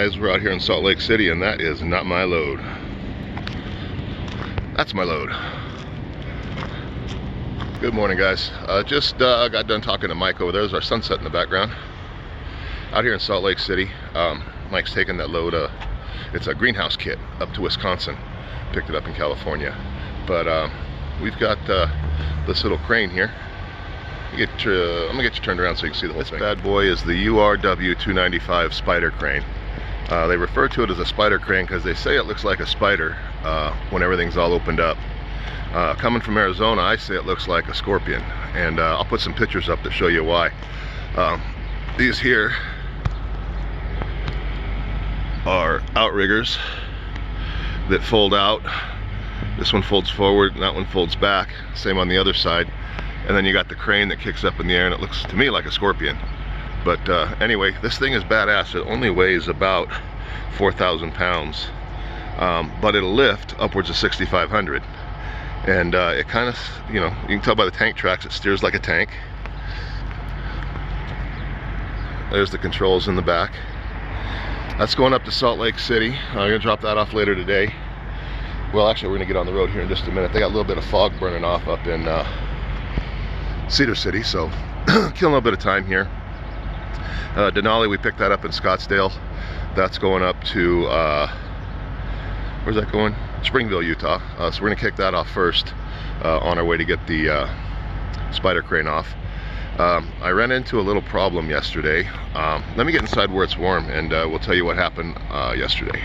guys, we're out here in Salt Lake City, and that is not my load. That's my load. Good morning, guys. Just got done talking to Mike over there. There's our sunset in the background. Out here in Salt Lake City, Mike's taking that load. It's a greenhouse kit up to Wisconsin. Picked it up in California. But we've got this little crane here. I'm gonna get you turned around so you can see the whole thing. This bad boy is the URW 295 spider crane. They refer to it as a spider crane because they say it looks like a spider when everything's all opened up. Coming from Arizona, I say it looks like a scorpion, and I'll put some pictures up to show you why. These here are outriggers that fold out. This one folds forward and that one folds back. Same on the other side. And then you got the crane that kicks up in the air, and it looks to me like a scorpion. But anyway, this thing is badass. It only weighs about 4,000 pounds, but it'll lift upwards of 6,500. And it kind of, you know, you can tell by the tank tracks, it steers like a tank. There's the controls in the back. That's going up to Salt Lake City. I'm gonna drop that off later today. Well, actually, we're gonna get on the road here in just a minute. They got a little bit of fog burning off up in Cedar City, so killing a little bit of time here. Denali, we picked that up in Scottsdale. That's going up to where's that going? Springville, Utah. So we're gonna kick that off first on our way to get the spider crane off. I ran into a little problem yesterday. Let me get inside where it's warm, and we'll tell you what happened yesterday.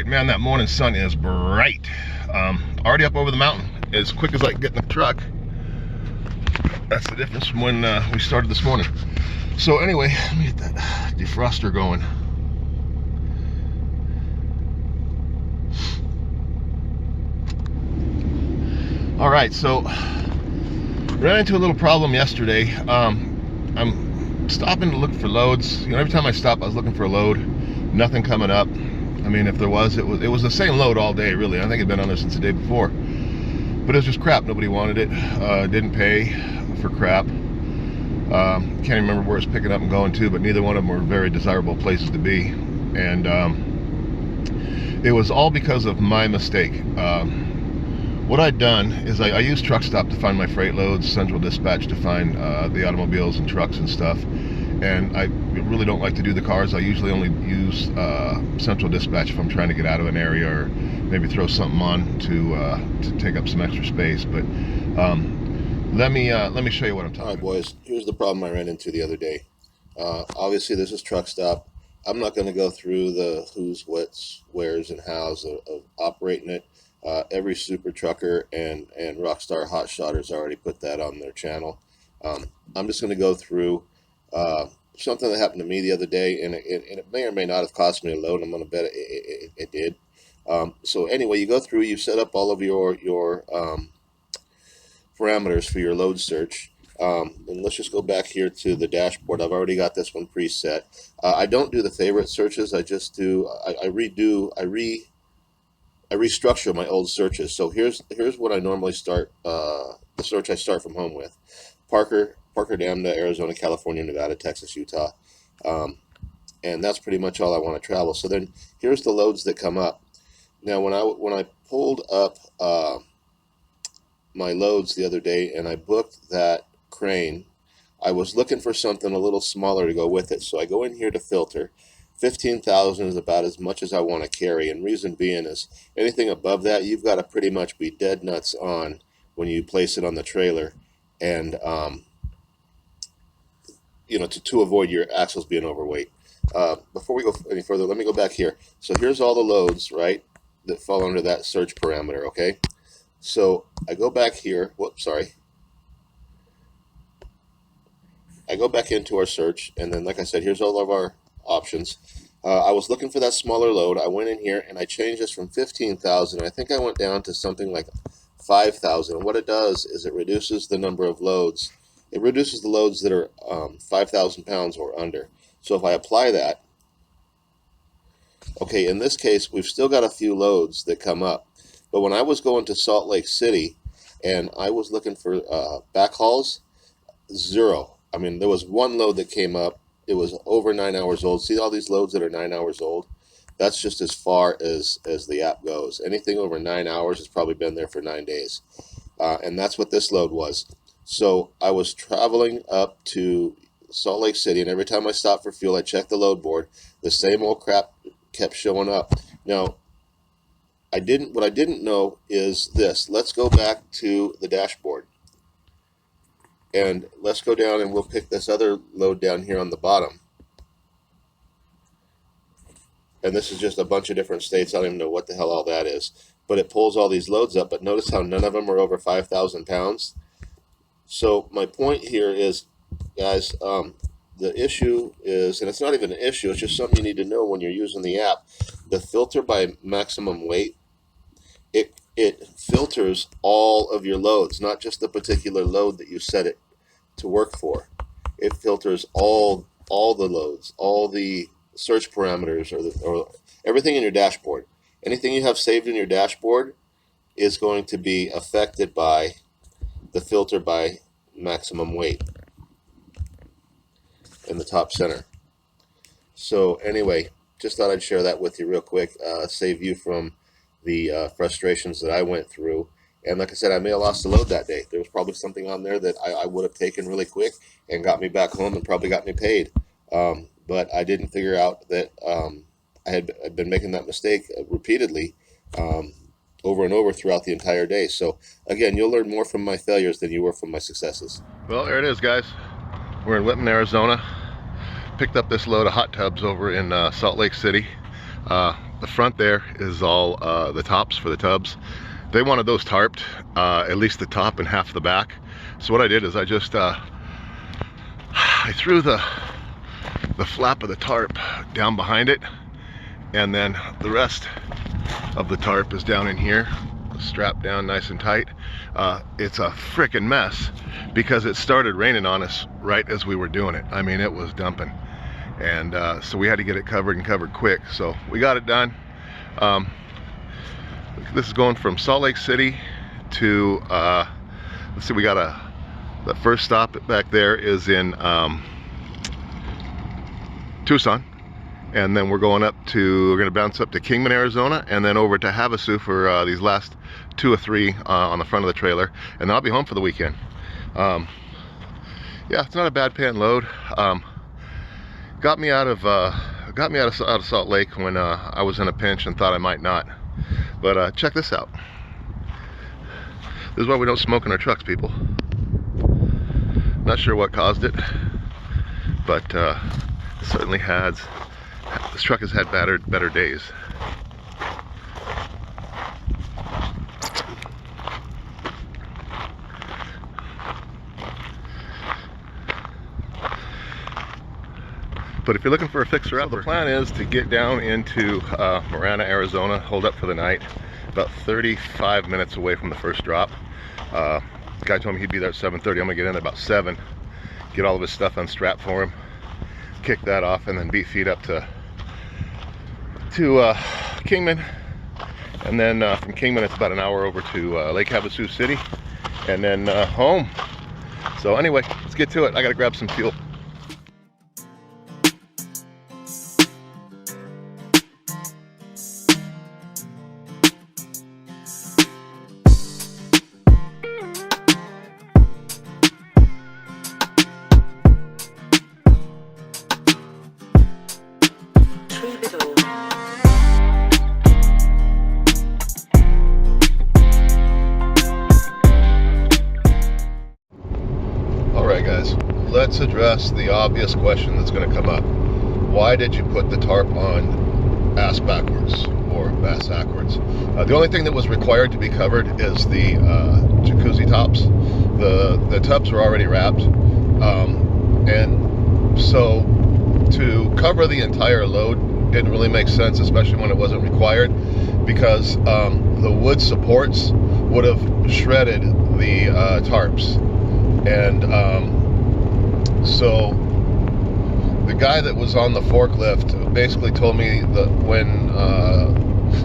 Man, that morning sun is bright. Already up over the mountain as quick as I can get in the truck. That's the difference from when we started this morning. So anyway, let me get that defroster going. All right, so ran into a little problem yesterday. I'm stopping to look for loads. You know, every time I stop, I was looking for a load. Nothing coming up. I mean, if there was, it was the same load all day, really. I think it'd been on there since the day before. But it was just crap. Nobody wanted it. Didn't pay for crap. Can't remember where it's picking up and going to, but neither one of them were very desirable places to be. And it was all because of my mistake. What I'd done is I used Truck Stop to find my freight loads, Central Dispatch to find the automobiles and trucks and stuff. And I really don't like to do the cars. I usually only use Central Dispatch if I'm trying to get out of an area or maybe throw something on to take up some extra space. But let me show you what I'm talking about. All right, boys. Here's the problem I ran into the other day. Obviously, this is Truck Stop. I'm not going to go through the who's, what's, where's, and how's of operating it. Every super trucker and Rockstar Hotshotters already put that on their channel. I'm just going to go through something that happened to me the other day, and it may or may not have cost me a load. I'm going to bet it did. So anyway, you go through, you set up all of your parameters for your load search. And let's just go back here to the dashboard. I've already got this one preset. I don't do the favorite searches. I just do, I restructure my old searches. So here's what I normally start, the search I start from home with. Parker, Damda, Arizona, California, Nevada, Texas, Utah. And that's pretty much all I want to travel. So then here's the loads that come up. Now when I pulled up my loads the other day and I booked that crane, I was looking for something a little smaller to go with it. So I go in here to filter. 15,000 is about as much as I want to carry, and reason being is anything above that you've got to pretty much be dead nuts on when you place it on the trailer, and you know, to avoid your axles being overweight. Before we go any further, let me go back here. So here's all the loads, right, that fall under that search parameter, okay? So I go back here, whoops, sorry. I go back into our search, and then like I said, here's all of our options. I was looking for that smaller load. I went in here and I changed this from 15,000. I think I went down to something like 5,000. What it does is it reduces the number of loads. It reduces the loads that are 5,000 pounds or under. So if I apply that, okay, in this case, we've still got a few loads that come up. But when I was going to Salt Lake City and I was looking for backhauls, zero. I mean, there was one load that came up. It was over 9 hours old. See all these loads that are 9 hours old? That's just as far as the app goes. Anything over 9 hours has probably been there for 9 days. And that's what this load was. So I was traveling up to Salt Lake City, and every time I stopped for fuel, I checked the load board. The same old crap kept showing up. Now, what I didn't know is this. Let's go back to the dashboard. And let's go down and we'll pick this other load down here on the bottom. And this is just a bunch of different states. I don't even know what the hell all that is. But it pulls all these loads up. But notice how none of them are over 5,000 pounds. So my point here is, guys, the issue is, and it's not even an issue, it's just something you need to know when you're using the app. The filter by maximum weight, it filters all of your loads, not just the particular load that you set it to work for. It filters all the loads, all the search parameters, or everything in your dashboard. Anything you have saved in your dashboard is going to be affected by the filter by maximum weight in the top center. So anyway, just thought I'd share that with you real quick, save you from the frustrations that I went through. And like I said, I may have lost a load that day. There was probably something on there that I would have taken really quick and got me back home and probably got me paid. But I didn't figure out that I'd been making that mistake repeatedly over and over throughout the entire day. So again, you'll learn more from my failures than you were from my successes. Well, there it is, guys. We're in Whitman, Arizona. Picked up this load of hot tubs over in Salt Lake City. The front there is all the tops for the tubs. They wanted those tarped, at least the top and half the back. So what I did is I just I threw the flap of the tarp down behind it, and then the rest of the tarp is down in here, strapped down nice and tight. It's a frickin' mess because it started raining on us right as we were doing it. I mean, it was dumping, and so we had to get it covered and covered quick. So we got it done. This is going from Salt Lake City to let's see, we got the first stop back there is in Tucson, and then we're going we're going to bounce up to Kingman, Arizona, and then over to Havasu for these last 2 or 3 on the front of the trailer, and then I'll be home for the weekend. Yeah, it's not a bad paying load. Got me out of Salt Lake when I was in a pinch and thought I might not. But check this out. This is why we don't smoke in our trucks, people. Not sure what caused it, but certainly has. This truck has had better days. But if you're looking for a fixer-upper, so the plan is to get down into Marana, Arizona, hold up for the night, about 35 minutes away from the first drop. Guy told me he'd be there at 7:30. I'm gonna get in at about 7, get all of his stuff unstrapped for him, kick that off, and then beat feet up to Kingman, and then from Kingman it's about an hour over to Lake Havasu City, and then home. So anyway, let's get to it. I gotta grab some fuel. Let's address the obvious question that's going to come up. Why did you put the tarp on ass backwards or ass backwards. The only thing that was required to be covered is the jacuzzi tops. The tubs were already wrapped, and so to cover the entire load didn't really make sense, especially when it wasn't required, because the wood supports would have shredded the tarps. And so the guy that was on the forklift basically told me that when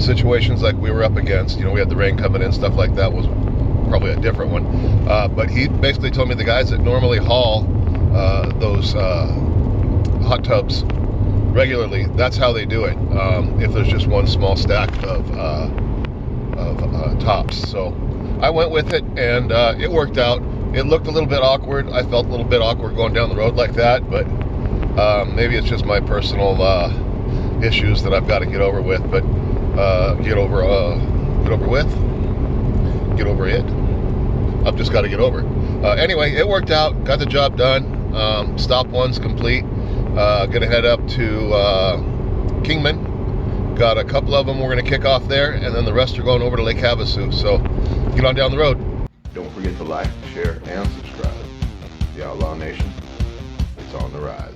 situations like we were up against, we had the rain coming in, stuff like that, was probably a different one, but he basically told me the guys that normally haul those hot tubs regularly, that's how they do it, if there's just one small stack of tops. So I went with it, and it worked out. It looked a little bit awkward. I felt a little bit awkward going down the road like that, but maybe it's just my personal issues that I've got to get over with. But get over it. I've just got to get over it. Anyway, it worked out. Got the job done. Stop one's complete. Gonna head up to Kingman. Got a couple of them we're gonna kick off there, and then the rest are going over to Lake Havasu. So get on down the road. Don't forget to like, share, and subscribe. The Outlaw Nation, it's on the rise.